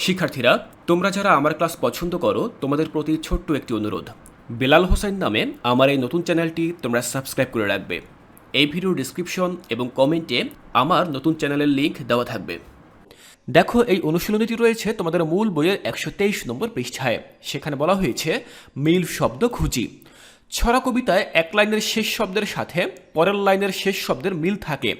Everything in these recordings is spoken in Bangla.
শিক্ষার্থীরা, তোমরা যারা আমার ক্লাস পছন্দ করো তোমাদের প্রতি ছোট্ট একটি অনুরোধ। বেলাল হোসেন নামে আমার এই নতুন চ্যানেলটি তোমরা সাবস্ক্রাইব করে রাখবে। এই ভিডিওর ডিসক্রিপশন এবং কমেন্টে আমার নতুন চ্যানেলের লিংক দেওয়া থাকবে। দেখো, এই অনুশীলনীটি রয়েছে তোমাদের মূল বইয়ের 123 নম্বর পৃষ্ঠায়। সেখানে বলা হয়েছে মিল শব্দ খুঁজি। ছড়া কবিতায় এক লাইনের শেষ শব্দের সাথে পরের লাইনের শেষ শব্দের মিল থাকে,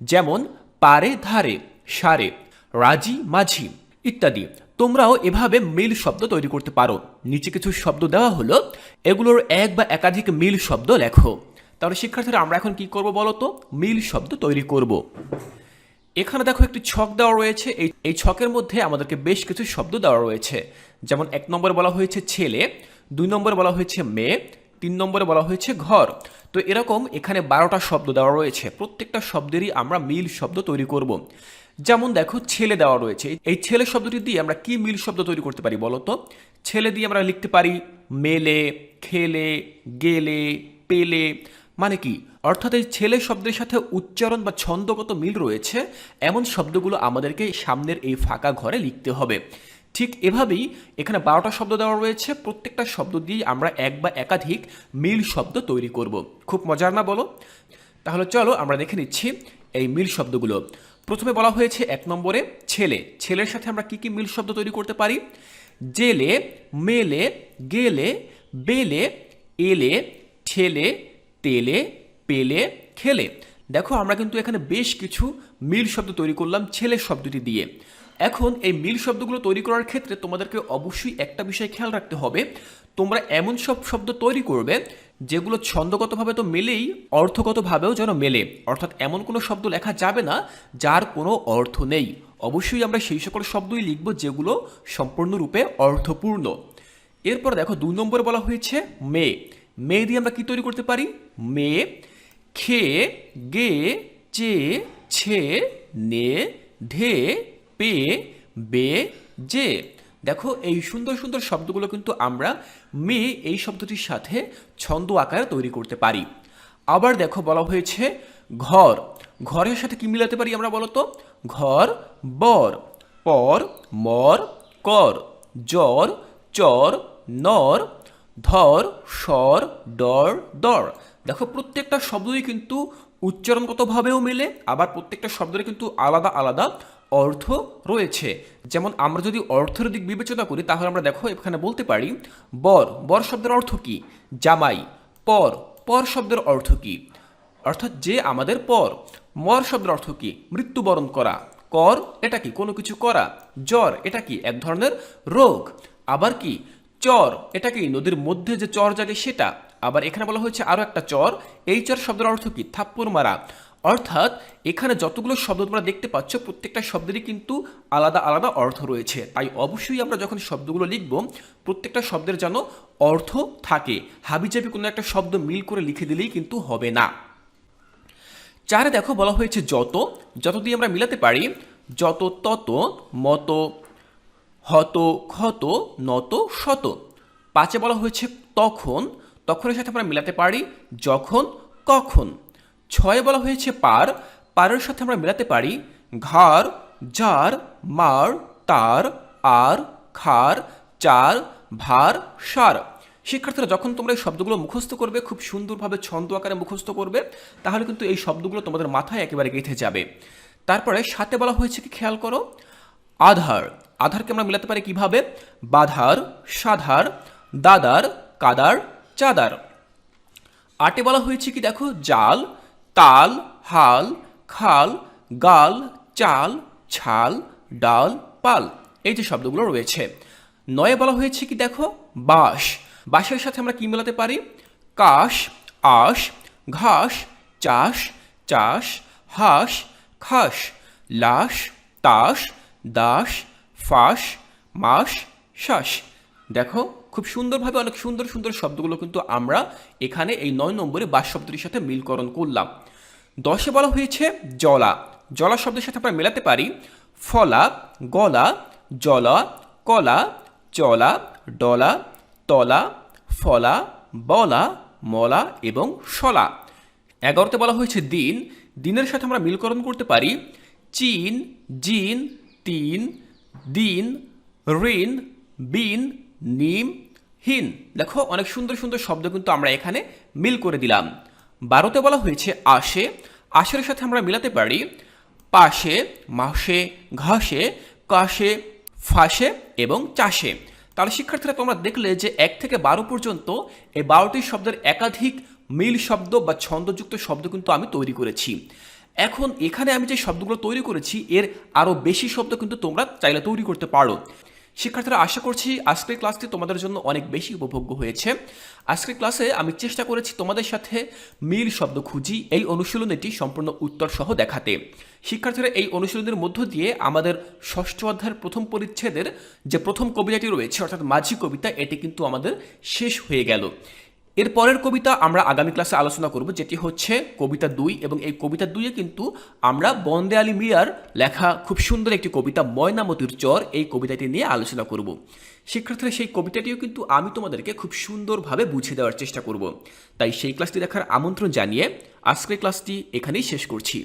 যেমন পারে ধারে, সারে, রাজি মাঝি ইত্যাদি। তোমরাও এভাবে মিল শব্দ তৈরি করতে পারো। নিচে কিছু শব্দ দেওয়া হলো, এগুলোর এক বা একাধিক মিল শব্দ লেখো। তাহলে শিক্ষার্থীরা, আমরা এখন কি করব বলো তো? মিল শব্দ তৈরি করব। এখানে দেখো একটি ছক দেওয়া রয়েছে। এই ছকের মধ্যে আমাদেরকে বেশ কিছু শব্দ দেওয়া রয়েছে। যেমন 1 নম্বরে বলা হয়েছে ছেলে, 2 নম্বরে বলা হয়েছে মেয়ে, 3 নম্বরে বলা হয়েছে ঘর। তো এরকম এখানে 12টা শব্দ দেওয়া রয়েছে। প্রত্যেকটা শব্দেরই আমরা মিল শব্দ তৈরি করব। যেমন দেখো, ছেলে দেওয়া রয়েছে। এই ছেলে শব্দটি দিয়ে আমরা কি মিল শব্দ তৈরি করতে পারি বলো তো? ছেলে দিয়ে আমরা লিখতে পারি মেলে, খেলে, গেলে, পেলে। মানে কি? অর্থাৎ এই ছেলে শব্দের সাথে উচ্চারণ বা ছন্দগত মিল রয়েছে এমন শব্দগুলো আমাদেরকে সামনের এই ফাঁকা ঘরে লিখতে হবে। ঠিক এভাবেই এখানে 12টা শব্দ দেওয়া রয়েছে। প্রত্যেকটা শব্দ দিয়ে আমরা এক বা একাধিক মিল শব্দ তৈরি করব। খুব মজার না বলো? তাহলে চলো আমরা দেখে নিচ্ছি এই মিল শব্দগুলো। প্রথমে বলা হয়েছে 1 নম্বরে ছেলে। ছেলের সাথে আমরা কি কি মিল শব্দ তৈরি করতে পারি? জেলে, মেলে, গেলে, বেলে, এলে, ঠেলে, তেলে, পেলে, খেলে। দেখো, আমরা কিন্তু এখানে বেশ কিছু মিল শব্দ তৈরি করলাম ছেলে শব্দটি দিয়ে। এখন এই মিল শব্দগুলো তৈরি করার ক্ষেত্রে তোমাদেরকে অবশ্যই একটা বিষয় খেয়াল রাখতে হবে। তোমরা এমন সব শব্দ তৈরি করবে যেগুলো ছন্দগতভাবে তো মেলেই, অর্থগতভাবেও যেন মেলে। অর্থাৎ এমন কোনো শব্দ লেখা যাবে না যার কোনো অর্থ নেই। অবশ্যই আমরা সেই সকল শব্দই লিখব যেগুলো সম্পূর্ণরূপে অর্থপূর্ণ। এরপর দেখো 2 নম্বরে বলা হয়েছে মেয়ে। মেয়ে দিয়ে আমরা কি তৈরি করতে পারি? মেয়ে, খেয়ে, গে, চে, ছে, নে, ঢে, পে, বে, যে। দেখো, এই সুন্দর সুন্দর শব্দগুলো কিন্তু আমরা মেয়ে এই শব্দটির সাথে ছন্দ আকারে তৈরি করতে পারি। আবার দেখো বলা হয়েছে ঘর। ঘরের সাথে কি মিলাতে পারি আমরা বলো তো? ঘর, বর, পর, মর, কর, জ্বর, চর, নর, ধর, স্বর, ডর, দর। দেখো, প্রত্যেকটা শব্দই কিন্তু উচ্চারণগতভাবেও মেলে, আবার প্রত্যেকটা শব্দের কিন্তু আলাদা আলাদা অর্থ রয়েছে। যেমন আমরা যদি অর্থের দিক বিবেচনা করি তাহলে আমরা দেখো এখানে বলতে পারি বর। বর শব্দের অর্থ কি? জামাই। পর। পর শব্দের অর্থ কি? অর্থাৎ যে আমাদের পর। মর শব্দের অর্থ কি? মৃত্যুবরণ করা। কর এটা কি? কোনো কিছু করা। জ্বর এটা কি? এক ধরনের রোগ। আবার কি? চর এটা কি? নদীর মধ্যে যে চর জাগে সেটা। আবার এখানে বলা হয়েছে আরো একটা চর। এই চর শব্দের অর্থ কি? থাপ্পড় মারা। অর্থাৎ এখানে যতগুলো শব্দ তোমরা দেখতে পাচ্ছ প্রত্যেকটা শব্দেরই কিন্তু আলাদা আলাদা অর্থ রয়েছে। তাই অবশ্যই আমরা যখন শব্দগুলো লিখব প্রত্যেকটা শব্দের যেন অর্থ থাকে। হাবিজাবি কোনো একটা শব্দ মিল করে লিখে দিলেই কিন্তু হবে না। 4 দেখো বলা হয়েছে যত। যত দিয়ে আমরা মিলাতে পারি যত, তত, মত, হত, ক্ষত, নত, শত। 5 বলা হয়েছে তখন। তখনের সাথে আমরা মিলাতে পারি যখন, কখন। 6 বলা হয়েছে পার। পারের সাথে আমরা মিলাতে পারি ঘাড়, যার, মার, তার, আর, খার, চার, ভার, সার। শিক্ষার্থীরা, যখন তোমরা এই শব্দগুলো মুখস্থ করবে, খুব সুন্দরভাবে ছন্দ আকারে মুখস্থ করবে, তাহলে কিন্তু এই শব্দগুলো তোমাদের মাথায় একেবারে গেঁথে যাবে। তারপরে 7 বলা হয়েছে কি খেয়াল করো, আধার। আধারকে আমরা মিলাতে পারি কিভাবে? বাধার, সাধার, দাদার, কাদার, চাদার। 8 বলা হয়েছে কি দেখো, জাল, তাল, হাল, খাল, গাল, চাল, ছাল, ডাল, পাল। এই যে শব্দগুলো রয়েছে। 9 বলা হয়েছে কি দেখো, বাঁশ। বাঁশের সাথে আমরা কি মেলাতে পারি? কাশ, আশ, ঘাস, চাষ, চাষ, হাঁস, খাস, লাশ, তাস, দাস, ফাঁস, মাস, শ্বাস। দেখো, খুব সুন্দরভাবে অনেক সুন্দর সুন্দর শব্দগুলো কিন্তু আমরা এখানে এই 9 নম্বরে বাস শব্দটির সাথে মিলকরণ করলাম। 10 বলা হয়েছে জলা। জলা শব্দের সাথে আমরা মেলাতে পারি ফলা, গলা, জলা, কলা, চলা, ডলা, তলা, ফলা, বলা, মলা এবং শলা। 11 বলা হয়েছে দিন। দিনের সাথে আমরা মিলকরণ করতে পারি চিন, জিন, তিন, দিন, ঋণ, বিন, নিম, হিন। দেখো অনেক সুন্দর সুন্দর শব্দ কিন্তু আমরা এখানে মিল করে দিলাম। 12তে বলা হয়েছে আসে, আশের সাথে আমরা মিলাতে পারি পাশে, মাসে, ঘাসে, কাশে, ফাঁসে এবং চাষে। তাহলে শিক্ষার্থীরা তোমরা দেখলে যে 1 থেকে 12 পর্যন্ত এই 12টি শব্দের একাধিক মিল শব্দ বা ছন্দযুক্ত শব্দ কিন্তু আমি তৈরি করেছি। এখন এখানে আমি যে শব্দগুলো তৈরি করেছি এর আরও বেশি শব্দ কিন্তু তোমরা চাইলে তৈরি করতে পারো। শিক্ষার্থীরা আশা করছি আজকের ক্লাসটি তোমাদের জন্য অনেক বেশি উপভোগ্য হয়েছে। আজকের ক্লাসে আমি চেষ্টা করেছি তোমাদের সাথে মিল শব্দ খুঁজি এই অনুশীলনীটি সম্পূর্ণ উত্তর সহ দেখাতে। শিক্ষার্থীরা এই অনুশীলনের মধ্য দিয়ে আমাদের ষষ্ঠ অধ্যায়ের প্রথম পরিচ্ছেদের যে প্রথম কবিতাটি রয়েছে অর্থাৎ মাঝি কবিতা, এটি কিন্তু আমাদের শেষ হয়ে গেল। এর পরের কবিতা আমরা আগামী ক্লাসে আলোচনা করব, যেটি হচ্ছে কবিতা 2, এবং এই কবিতা 2-এ কিন্তু আমরা বন্দে আলী মিয়ার লেখা খুব সুন্দর একটি কবিতা ময়নামতির চর, এই কবিতাটি নিয়ে আলোচনা করব। শিক্ষার্থীরা সেই কবিতাটিও কিন্তু আমি তোমাদেরকে খুব সুন্দরভাবে বুঝিয়ে দেওয়ার চেষ্টা করব। তাই সেই ক্লাসটি দেখার আমন্ত্রণ জানিয়ে আজকের ক্লাসটি এখানেই শেষ করছি।